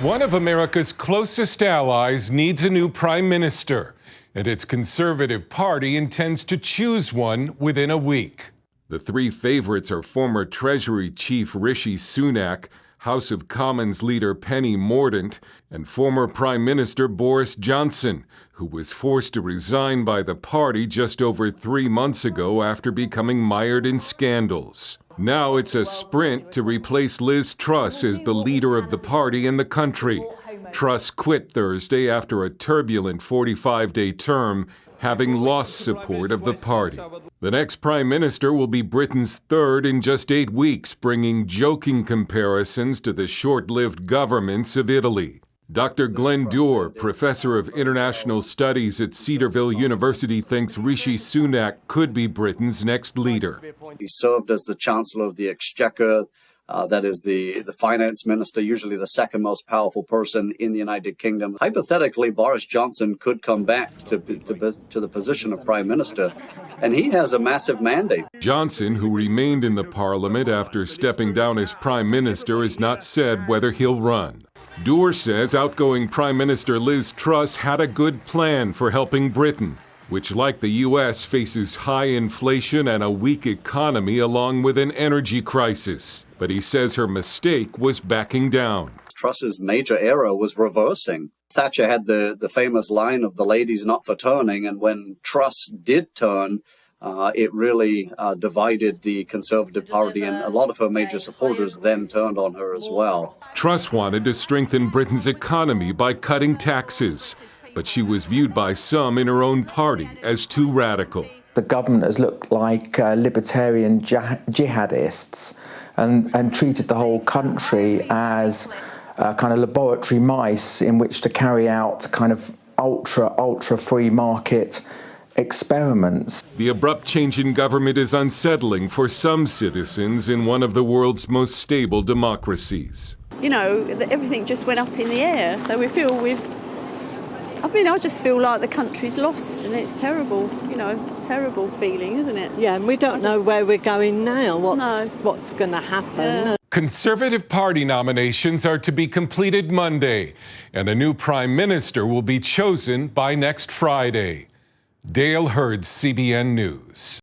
One of America's closest allies needs a new prime minister, and its Conservative Party intends to choose one within a week. The three favorites are former Treasury Chief Rishi Sunak, House of Commons leader Penny Mordaunt, and former Prime Minister Boris Johnson, who was forced to resign by the party just over 3 months ago after becoming mired in scandals. Now it's a sprint to replace Liz Truss as the leader of the party in the country. Truss quit Thursday after a turbulent 45-day term, having lost support of the party. The next prime minister will be Britain's third in just 8 weeks, bringing joking comparisons to the short-lived governments of Italy. Dr. Glenn Dewar, professor of international studies at Cedarville University, thinks Rishi Sunak could be Britain's next leader. He served as the Chancellor of the Exchequer, that is the finance minister, usually the second most powerful person in the United Kingdom. Hypothetically, Boris Johnson could come back to the position of prime minister, and he has a massive mandate. Johnson, who remained in the parliament after stepping down as prime minister, has not said whether he'll run. Dewar says outgoing Prime Minister Liz Truss had a good plan for helping Britain, which, like the U.S., faces high inflation and a weak economy along with an energy crisis. But he says her mistake was backing down. Truss's major error was reversing. Thatcher had the famous line of the ladies not for turning, and when Truss did turn, it really divided the Conservative Party, and a lot of her major supporters then turned on her as well. Truss wanted to strengthen Britain's economy by cutting taxes, but she was viewed by some in her own party as too radical. The government has looked like libertarian jihadists and treated the whole country as kind of laboratory mice in which to carry out kind of ultra free market experiments. The abrupt change in government is unsettling for some citizens in one of the world's most stable democracies. You know, everything just went up in the air, so I just feel like the country's lost, and it's terrible, terrible feeling, isn't it? Yeah, and we don't know where we're going now, what's going to happen. Yeah. Conservative Party nominations are to be completed Monday, and a new prime minister will be chosen by next Friday. Hurd, CBN News.